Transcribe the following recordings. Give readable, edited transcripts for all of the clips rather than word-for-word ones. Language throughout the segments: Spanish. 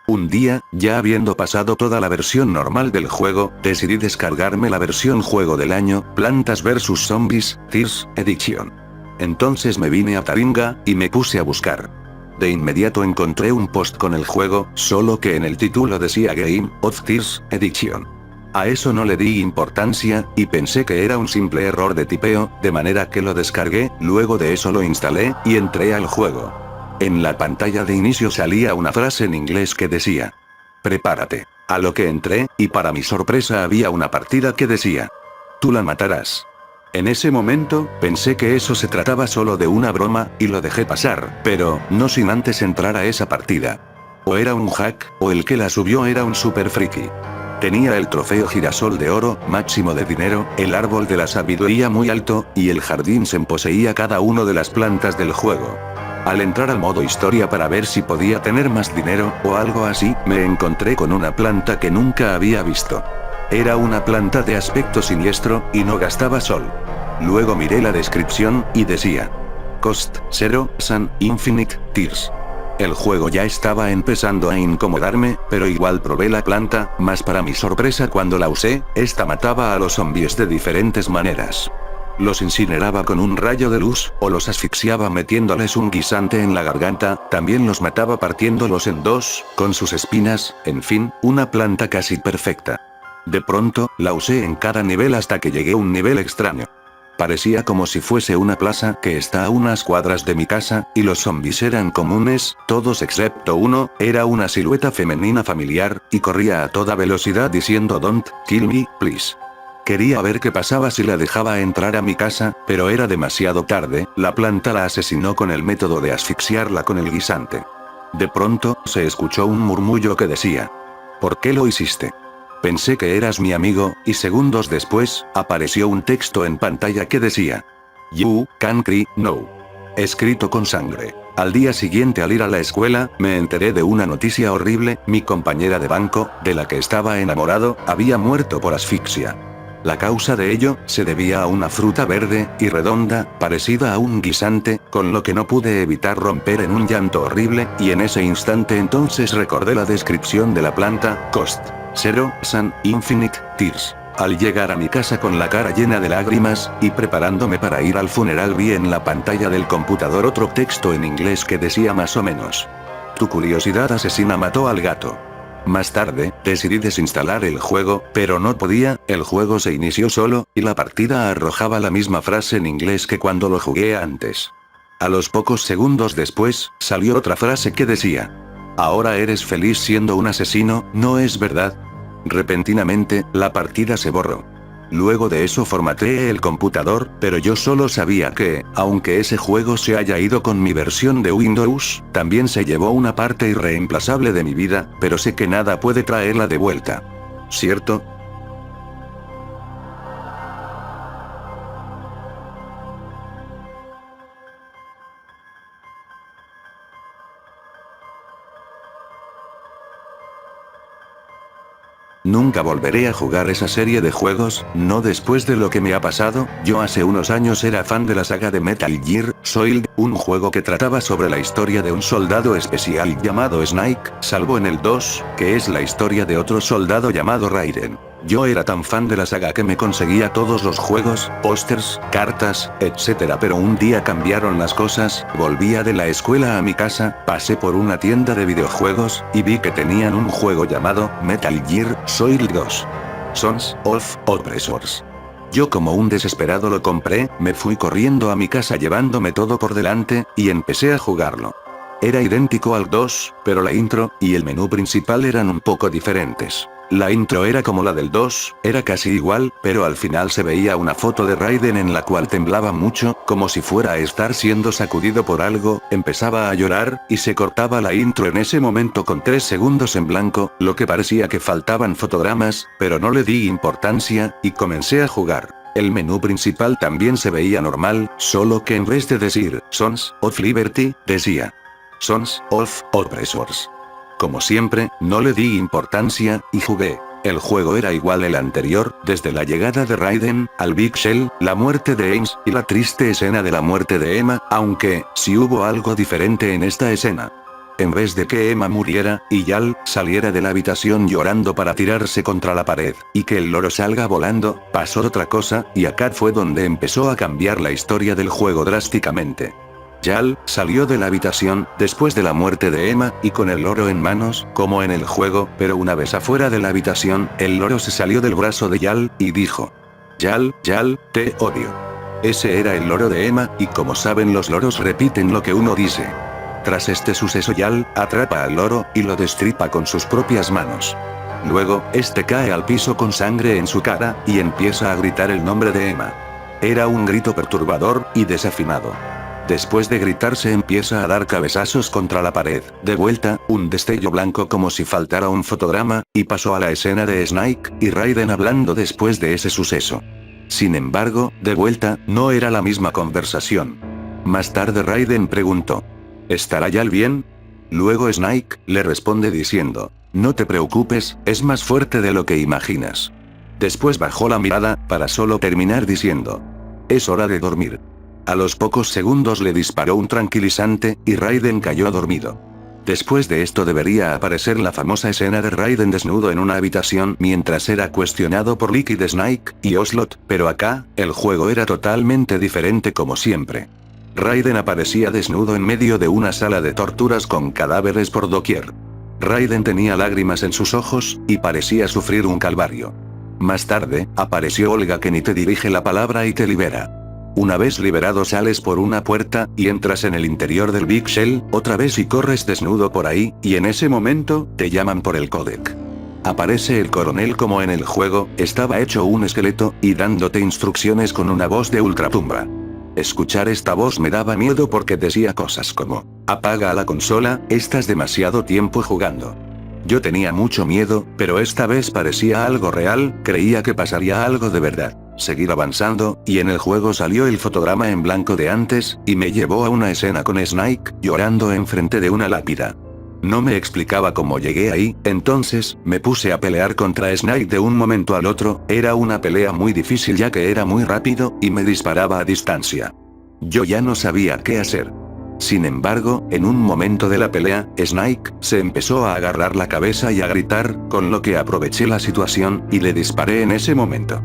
Un día, ya habiendo pasado toda la versión normal del juego, decidí descargarme la versión juego del año, Plantas vs Zombies, Tears Edition. Entonces me vine a Taringa, y me puse a buscar. De inmediato encontré un post con el juego, solo que en el título decía Game of Tears Edition. A eso no le di importancia, y pensé que era un simple error de tipeo, de manera que lo descargué, luego de eso lo instalé, y entré al juego. En la pantalla de inicio salía una frase en inglés que decía: prepárate. A lo que entré, y para mi sorpresa había una partida que decía: tú la matarás. En ese momento, pensé que eso se trataba solo de una broma, y lo dejé pasar, pero, no sin antes entrar a esa partida. O era un hack, o el que la subió era un super friki. Tenía el trofeo girasol de oro, máximo de dinero, el árbol de la sabiduría muy alto, y el jardín se poseía cada uno de las plantas del juego. Al entrar al modo historia para ver si podía tener más dinero, o algo así, me encontré con una planta que nunca había visto. Era una planta de aspecto siniestro, y no gastaba sol. Luego miré la descripción, y decía: Cost 0, Sun, Infinite, Tears. El juego ya estaba empezando a incomodarme, pero igual probé la planta, mas para mi sorpresa cuando la usé, esta mataba a los zombies de diferentes maneras. Los incineraba con un rayo de luz, o los asfixiaba metiéndoles un guisante en la garganta, también los mataba partiéndolos en dos, con sus espinas, en fin, una planta casi perfecta. De pronto, la usé en cada nivel hasta que llegué a un nivel extraño. Parecía como si fuese una plaza que está a unas cuadras de mi casa, y los zombies eran comunes, todos excepto uno, era una silueta femenina familiar, y corría a toda velocidad diciendo "Don't kill me, please". Quería ver qué pasaba si la dejaba entrar a mi casa, pero era demasiado tarde, la planta la asesinó con el método de asfixiarla con el guisante. De pronto, se escuchó un murmullo que decía: ¿por qué lo hiciste? Pensé que eras mi amigo, y segundos después, apareció un texto en pantalla que decía: You can cry now. Escrito con sangre. Al día siguiente al ir a la escuela, me enteré de una noticia horrible, mi compañera de banco, de la que estaba enamorado, había muerto por asfixia. La causa de ello, se debía a una fruta verde, y redonda, parecida a un guisante, con lo que no pude evitar romper en un llanto horrible, y en ese instante entonces recordé la descripción de la planta, Cost 0, Sun, Infinite, Tears. Al llegar a mi casa con la cara llena de lágrimas, y preparándome para ir al funeral vi en la pantalla del computador otro texto en inglés que decía más o menos: tu curiosidad asesina mató al gato. Más tarde, decidí desinstalar el juego, pero no podía, el juego se inició solo, y la partida arrojaba la misma frase en inglés que cuando lo jugué antes. A los pocos segundos después, salió otra frase que decía: ahora eres feliz siendo un asesino, ¿no es verdad? Repentinamente, la partida se borró. Luego de eso formateé el computador, pero yo solo sabía que, aunque ese juego se haya ido con mi versión de Windows, también se llevó una parte irreemplazable de mi vida, pero sé que nada puede traerla de vuelta. ¿Cierto? Nunca volveré a jugar esa serie de juegos, no después de lo que me ha pasado. Yo hace unos años era fan de la saga de Metal Gear Solid, un juego que trataba sobre la historia de un soldado especial llamado Snake, salvo en el 2, que es la historia de otro soldado llamado Raiden. Yo era tan fan de la saga que me conseguía todos los juegos, pósters, cartas, etc. Pero un día cambiaron las cosas, volvía de la escuela a mi casa, pasé por una tienda de videojuegos, y vi que tenían un juego llamado Metal Gear Solid 2. Sons of Oppressors. Yo como un desesperado lo compré, me fui corriendo a mi casa llevándome todo por delante, y empecé a jugarlo. Era idéntico al 2, pero la intro, y el menú principal eran un poco diferentes. La intro era como la del 2, era casi igual, pero al final se veía una foto de Raiden en la cual temblaba mucho, como si fuera a estar siendo sacudido por algo, empezaba a llorar, y se cortaba la intro en ese momento con 3 segundos en blanco, lo que parecía que faltaban fotogramas, pero no le di importancia, y comencé a jugar. El menú principal también se veía normal, solo que en vez de decir Sons of Liberty, decía Sons of Oppressors. Como siempre, no le di importancia, y jugué. El juego era igual al anterior, desde la llegada de Raiden, al Big Shell, la muerte de Ames, y la triste escena de la muerte de Emma, aunque, sí hubo algo diferente en esta escena. en vez de que Emma muriera, y Yal saliera de la habitación llorando para tirarse contra la pared, y que el loro salga volando, pasó otra cosa, y acá fue donde empezó a cambiar la historia del juego drásticamente. Yal salió de la habitación, después de la muerte de Emma, y con el loro en manos, como en el juego, pero una vez afuera de la habitación, el loro se salió del brazo de Yal, y dijo: Yal, te odio. Ese era el loro de Emma, y como saben los loros repiten lo que uno dice. Tras este suceso Yal atrapa al loro, y lo destripa con sus propias manos. Luego, este cae al piso con sangre en su cara, y empieza a gritar el nombre de Emma. Era un grito perturbador, y desafinado. Después de gritar se empieza a dar cabezazos contra la pared. De vuelta, un destello blanco como si faltara un fotograma, y pasó a la escena de Snake y Raiden hablando después de ese suceso. Sin embargo, de vuelta, no era la misma conversación. Más tarde Raiden preguntó: ¿estará Yal bien? Luego Snake le responde diciendo: no te preocupes, es más fuerte de lo que imaginas. Después bajó la mirada, para solo terminar diciendo: es hora de dormir. A los pocos segundos le disparó un tranquilizante, y Raiden cayó dormido. Después de esto debería aparecer la famosa escena de Raiden desnudo en una habitación mientras era cuestionado por Liquid Snake y Ocelot, pero acá, el juego era totalmente diferente como siempre. Raiden aparecía desnudo en medio de una sala de torturas con cadáveres por doquier. Raiden tenía lágrimas en sus ojos, y parecía sufrir un calvario. Más tarde, apareció Olga Kenny, te dirige la palabra y te libera. Una vez liberado sales por una puerta, y entras en el interior del Big Shell, otra vez y corres desnudo por ahí, y en ese momento, te llaman por el códec. Aparece el coronel como en el juego, estaba hecho un esqueleto, y dándote instrucciones con una voz de ultratumba. Escuchar esta voz me daba miedo porque decía cosas como: apaga a la consola, estás demasiado tiempo jugando. Yo tenía mucho miedo, pero esta vez parecía algo real, creía que pasaría algo de verdad. Seguir avanzando, y en el juego salió el fotograma en blanco de antes, y me llevó a una escena con Snake, llorando enfrente de una lápida. No me explicaba cómo llegué ahí, entonces, me puse a pelear contra Snake de un momento al otro, era una pelea muy difícil ya que era muy rápido, y me disparaba a distancia. Yo ya no sabía qué hacer. Sin embargo, en un momento de la pelea, Snake se empezó a agarrar la cabeza y a gritar, con lo que aproveché la situación, y le disparé en ese momento.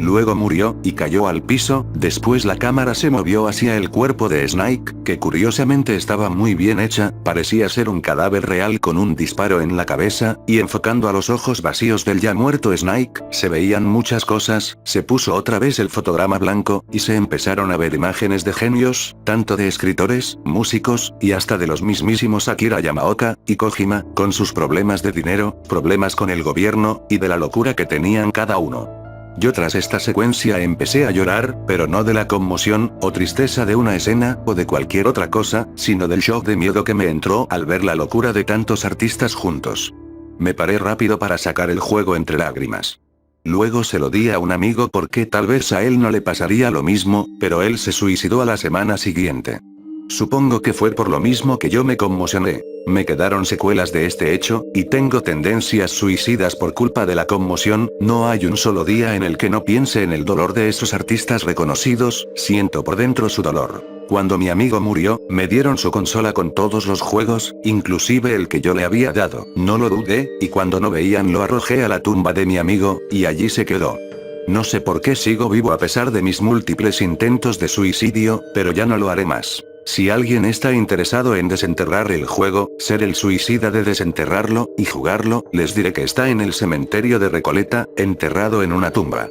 Luego murió, y cayó al piso, después la cámara se movió hacia el cuerpo de Snake, que curiosamente estaba muy bien hecha, parecía ser un cadáver real con un disparo en la cabeza, y enfocando a los ojos vacíos del ya muerto Snake, se veían muchas cosas, se puso otra vez el fotograma blanco, y se empezaron a ver imágenes de genios, tanto de escritores, músicos, y hasta de los mismísimos Akira Yamaoka y Kojima, con sus problemas de dinero, problemas con el gobierno, y de la locura que tenían cada uno. Yo tras esta secuencia empecé a llorar, pero no de la conmoción, o tristeza de una escena, o de cualquier otra cosa, sino del shock de miedo que me entró al ver la locura de tantos artistas juntos. Me paré rápido para sacar el juego entre lágrimas. Luego se lo di a un amigo porque tal vez a él no le pasaría lo mismo, pero él se suicidó a la semana siguiente. Supongo que fue por lo mismo que yo me conmocioné. Me quedaron secuelas de este hecho, y tengo tendencias suicidas por culpa de la conmoción, no hay un solo día en el que no piense en el dolor de esos artistas reconocidos, siento por dentro su dolor. Cuando mi amigo murió, me dieron su consola con todos los juegos, inclusive el que yo le había dado, no lo dudé, y cuando no veían lo arrojé a la tumba de mi amigo, y allí se quedó. No sé por qué sigo vivo a pesar de mis múltiples intentos de suicidio, pero ya no lo haré más. Si alguien está interesado en desenterrar el juego, ser el suicida de desenterrarlo, y jugarlo, les diré que está en el cementerio de Recoleta, enterrado en una tumba.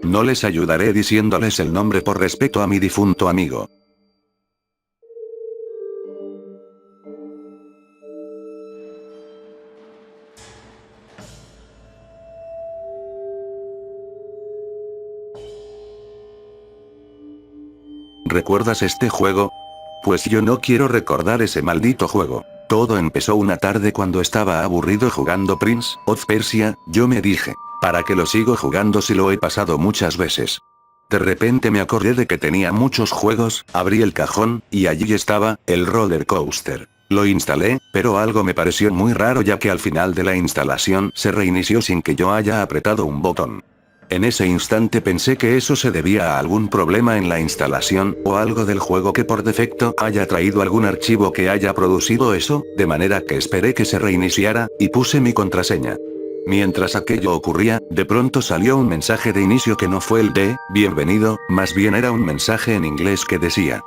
No les ayudaré diciéndoles el nombre por respeto a mi difunto amigo. ¿Recuerdas este juego? Pues yo no quiero recordar ese maldito juego. Todo empezó una tarde cuando estaba aburrido jugando Prince of Persia, yo me dije, ¿para qué lo sigo jugando si lo he pasado muchas veces? De repente me acordé de que tenía muchos juegos, abrí el cajón, y allí estaba, el Roller Coaster. Lo instalé, pero algo me pareció muy raro ya que al final de la instalación se reinició sin que yo haya apretado un botón. En ese instante pensé que eso se debía a algún problema en la instalación, o algo del juego que por defecto haya traído algún archivo que haya producido eso, de manera que esperé que se reiniciara, y puse mi contraseña. Mientras aquello ocurría, de pronto salió un mensaje de inicio que no fue el de bienvenido, más bien era un mensaje en inglés que decía: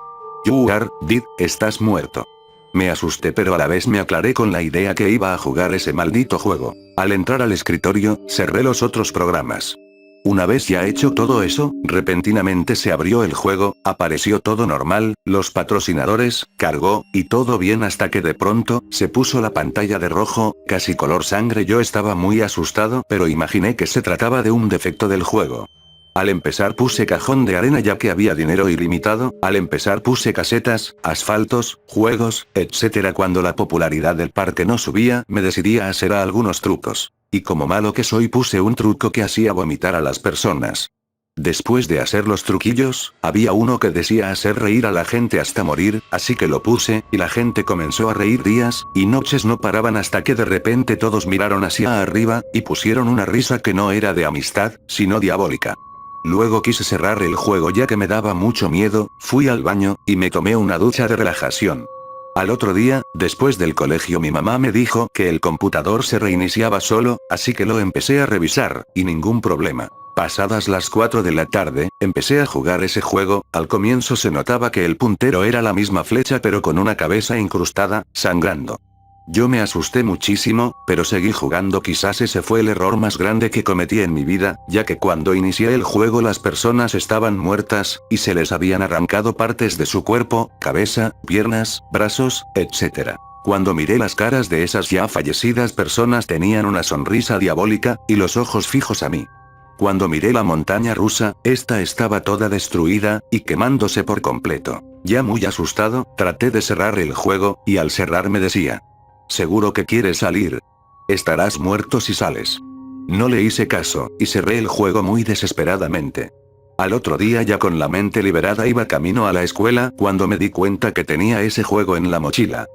You are dead, estás muerto. Me asusté, pero a la vez me aclaré con la idea que iba a jugar ese maldito juego. Al entrar al escritorio, cerré los otros programas. Una vez ya hecho todo eso, repentinamente se abrió el juego, apareció todo normal, los patrocinadores, cargó, y todo bien hasta que de pronto, se puso la pantalla de rojo, casi color sangre. Yo estaba muy asustado, pero imaginé que se trataba de un defecto del juego. Al empezar puse cajón de arena ya que había dinero ilimitado, al empezar puse casetas, asfaltos, juegos, etc. Cuando la popularidad del parque no subía, me decidí a hacer algunos trucos. Y como malo que soy puse un truco que hacía vomitar a las personas. Después de hacer los truquillos, había uno que decía hacer reír a la gente hasta morir, así que lo puse, y la gente comenzó a reír días y noches no paraban hasta que de repente todos miraron hacia arriba, y pusieron una risa que no era de amistad, sino diabólica. Luego quise cerrar el juego ya que me daba mucho miedo, fui al baño, y me tomé una ducha de relajación. Al otro día, después del colegio mi mamá me dijo que el computador se reiniciaba solo, así que lo empecé a revisar, y ningún problema. Pasadas las 4 de la tarde, empecé a jugar ese juego, al comienzo se notaba que el puntero era la misma flecha pero con una cabeza incrustada, sangrando. Yo me asusté muchísimo, pero seguí jugando. Quizás ese fue el error más grande que cometí en mi vida, ya que cuando inicié el juego las personas estaban muertas, y se les habían arrancado partes de su cuerpo, cabeza, piernas, brazos, etc. Cuando miré las caras de esas ya fallecidas personas tenían una sonrisa diabólica, y los ojos fijos a mí. Cuando miré la montaña rusa, esta estaba toda destruida, y quemándose por completo. Ya muy asustado, traté de cerrar el juego, y al cerrar me decía: ¿seguro que quieres salir? Estarás muerto si sales. No le hice caso, y cerré el juego muy desesperadamente. Al otro día ya con la mente liberada iba camino a la escuela cuando me di cuenta que tenía ese juego en la mochila.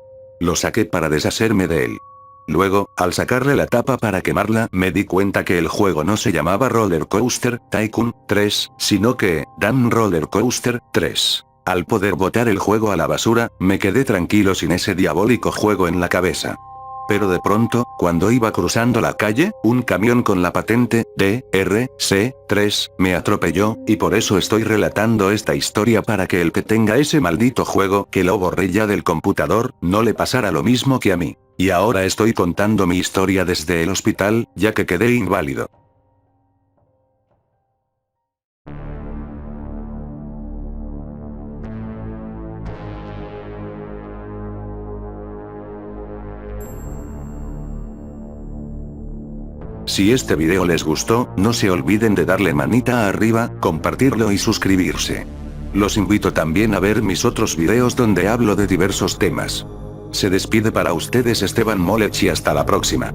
Lo saqué para deshacerme de él. Luego, al sacarle la tapa para quemarla, me di cuenta que el juego no se llamaba Roller Coaster Tycoon 3, sino que Damn Roller Coaster 3. Al poder botar el juego a la basura, me quedé tranquilo sin ese diabólico juego en la cabeza. Pero de pronto, cuando iba cruzando la calle, un camión con la patente DRC3 me atropelló, y por eso estoy relatando esta historia para que el que tenga ese maldito juego, que lo borré ya del computador, no le pasara lo mismo que a mí. Y ahora estoy contando mi historia desde el hospital, ya que quedé inválido. Si este video les gustó, no se olviden de darle manita arriba, compartirlo y suscribirse. Los invito también a ver mis otros videos donde hablo de diversos temas. Se despide para ustedes Esteban Molech y hasta la próxima.